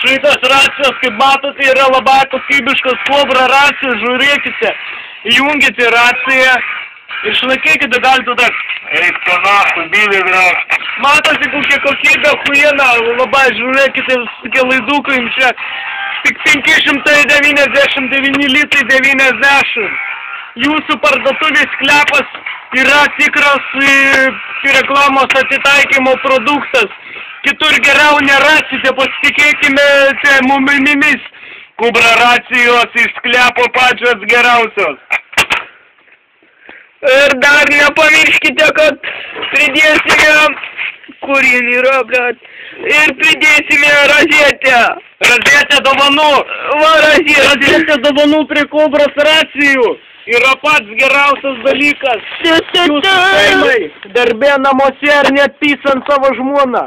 Šitas racijos, kaip matote, yra labai kokybiškas Kobra racijos, žiūrėkite, įjungite raciją, išlaikykite galite dar. Eik to nahu, bylį gražą. Matote, kokia kokybė huiena, labai žiūrėkite, tokie laidukai jums čia, tik 599 litrai 90. Jūsų parduotuvės sklepas yra tikras reklamos atitaikymo produktas. Kitur geriau nerasite, pasitikėkime mumimis. Kobra racijos iš sklepo pačios geriausios. Ir dar nepamirškite, kad pridėsime, kur jin yra, blet, ir pridėsime rozetę. Rozetę dovanų. Va, Rozetę dovanų prie Kobros racijų. Yra pats geriausias dalykas. Jūsų šeimai, darbė namuose ar net pysant savo žmoną.